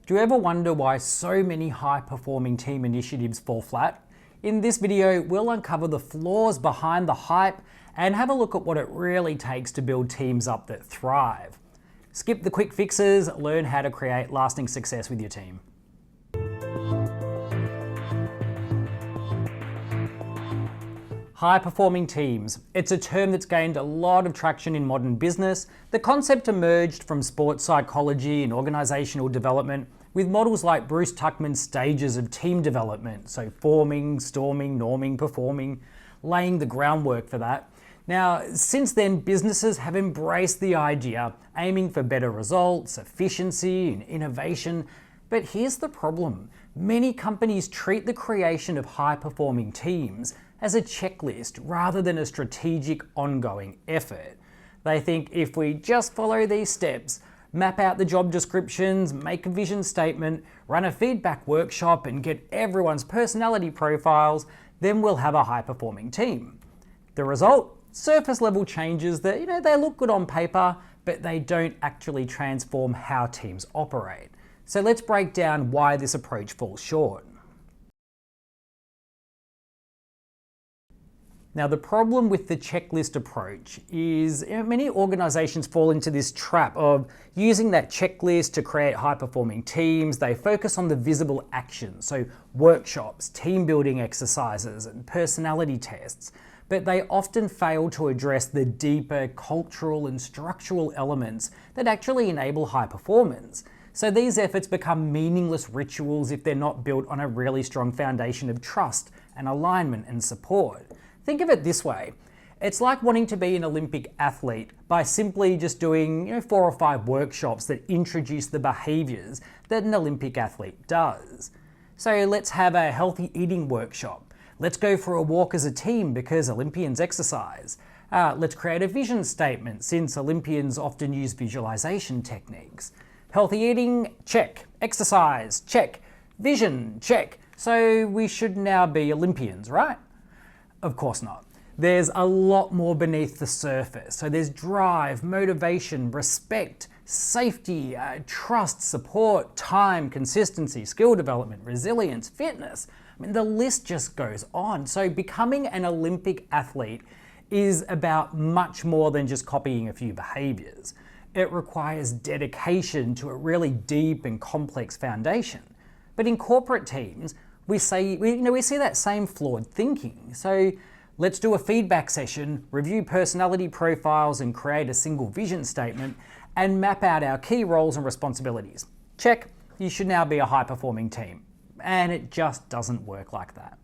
Do you ever wonder why so many high-performing team initiatives fall flat? In this video, we'll uncover the flaws behind the hype and have a look at what it really takes to build teams up that thrive. Skip the quick fixes, learn how to create lasting success with your team. High-performing teams. It's a term that's gained a lot of traction in modern business. The concept emerged from sports psychology and organizational development with models like Bruce Tuckman's stages of team development, so forming, storming, norming, performing, laying the groundwork for that. Now, since then, businesses have embraced the idea, aiming for better results, efficiency, and innovation. But here's the problem. Many companies treat the creation of high-performing teams as a checklist rather than a strategic, ongoing effort. They think if we just follow these steps, map out the job descriptions, make a vision statement, run a feedback workshop, and get everyone's personality profiles, then we'll have a high-performing team. The result? Surface-level changes that, they look good on paper, but they don't actually transform how teams operate. So let's break down why this approach falls short. Now, the problem with the checklist approach is many organizations fall into this trap of using that checklist to create high-performing teams. They focus on the visible actions, so workshops, team building exercises, and personality tests, but they often fail to address the deeper cultural and structural elements that actually enable high performance. So these efforts become meaningless rituals if they're not built on a really strong foundation of trust and alignment and support. Think of it this way. It's like wanting to be an Olympic athlete by simply just doing 4 or 5 workshops that introduce the behaviors that an Olympic athlete does. So let's have a healthy eating workshop. Let's go for a walk as a team because Olympians exercise. Let's create a vision statement since Olympians often use visualization techniques. Healthy eating, check. Exercise, check. Vision, check. So we should now be Olympians, right? Of course not. There's a lot more beneath the surface. So there's drive, motivation, respect, safety, trust, support, time, consistency, skill development, resilience, fitness. I mean, the list just goes on. So becoming an Olympic athlete is about much more than just copying a few behaviors. It requires dedication to a really deep and complex foundation. But in corporate teams, we see that same flawed thinking. So let's do a feedback session, review personality profiles, and create a single vision statement, and map out our key roles and responsibilities. Check, you should now be a high-performing team. And it just doesn't work like that.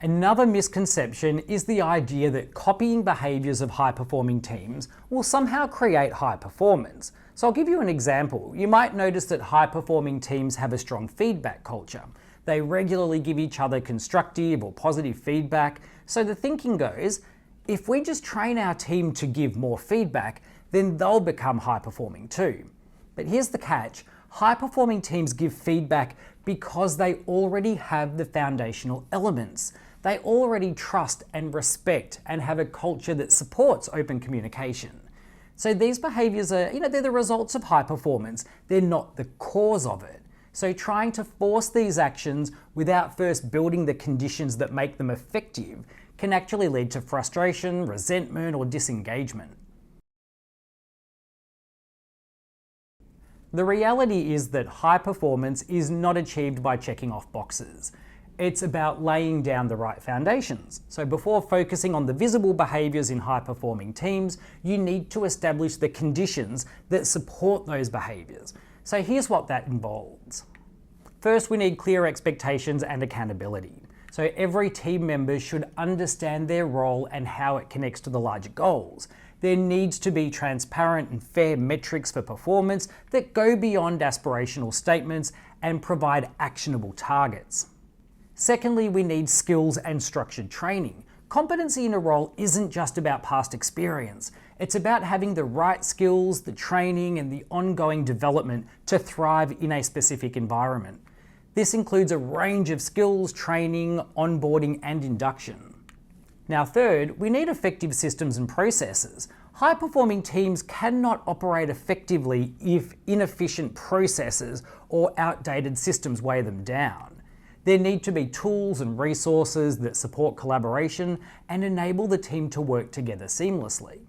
Another misconception is the idea that copying behaviors of high-performing teams will somehow create high performance. So I'll give you an example. You might notice that high-performing teams have a strong feedback culture. They regularly give each other constructive or positive feedback. So the thinking goes, if we just train our team to give more feedback, then they'll become high-performing too. But here's the catch. High-performing teams give feedback because they already have the foundational elements. They already trust and respect and have a culture that supports open communication. So these behaviors are, they're the results of high performance. They're not the cause of it. So trying to force these actions without first building the conditions that make them effective can actually lead to frustration, resentment, or disengagement. The reality is that high performance is not achieved by checking off boxes. It's about laying down the right foundations. So before focusing on the visible behaviors in high-performing teams, you need to establish the conditions that support those behaviors. So here's what that involves. First, we need clear expectations and accountability. So every team member should understand their role and how it connects to the larger goals. There needs to be transparent and fair metrics for performance that go beyond aspirational statements and provide actionable targets. Secondly, we need skills and structured training. Competency in a role isn't just about past experience. It's about having the right skills, the training, and the ongoing development to thrive in a specific environment. This includes a range of skills, training, onboarding, and induction. Now third, we need effective systems and processes. High-performing teams cannot operate effectively if inefficient processes or outdated systems weigh them down. There need to be tools and resources that support collaboration and enable the team to work together seamlessly.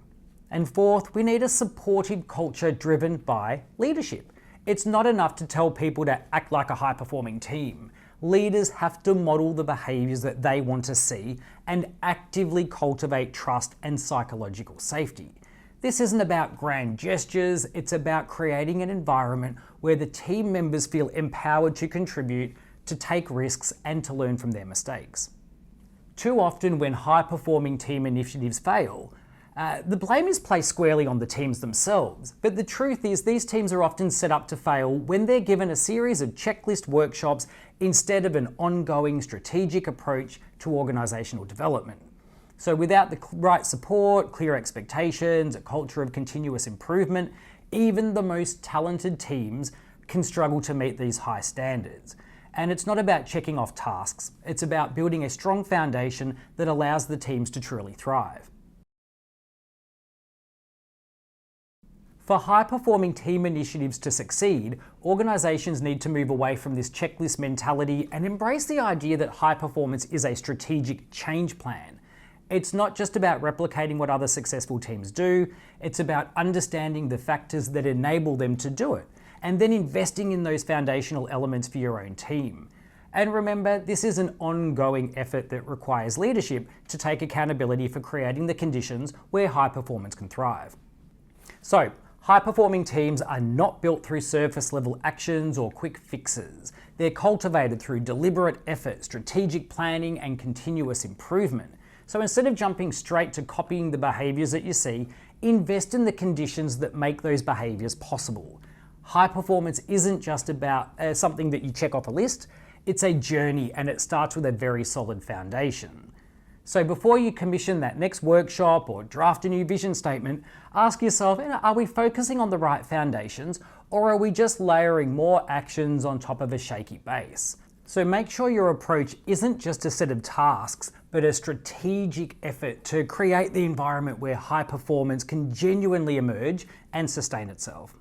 And fourth, we need a supportive culture driven by leadership. It's not enough to tell people to act like a high-performing team. Leaders have to model the behaviours that they want to see and actively cultivate trust and psychological safety. This isn't about grand gestures, it's about creating an environment where the team members feel empowered to contribute, to take risks, and to learn from their mistakes. Too often when high-performing team initiatives fail, the blame is placed squarely on the teams themselves, but the truth is these teams are often set up to fail when they're given a series of checklist workshops instead of an ongoing strategic approach to organisational development. So without the right support, clear expectations, a culture of continuous improvement, even the most talented teams can struggle to meet these high standards. And it's not about checking off tasks, it's about building a strong foundation that allows the teams to truly thrive. For high-performing team initiatives to succeed, organisations need to move away from this checklist mentality and embrace the idea that high performance is a strategic change plan. It's not just about replicating what other successful teams do, it's about understanding the factors that enable them to do it, and then investing in those foundational elements for your own team. And remember, this is an ongoing effort that requires leadership to take accountability for creating the conditions where high performance can thrive. So, high-performing teams are not built through surface-level actions or quick fixes. They're cultivated through deliberate effort, strategic planning, and continuous improvement. So instead of jumping straight to copying the behaviours that you see, invest in the conditions that make those behaviours possible. High performance isn't just about something that you check off a list, it's a journey and it starts with a very solid foundation. So before you commission that next workshop or draft a new vision statement, ask yourself, are we focusing on the right foundations or are we just layering more actions on top of a shaky base? So make sure your approach isn't just a set of tasks, but a strategic effort to create the environment where high performance can genuinely emerge and sustain itself.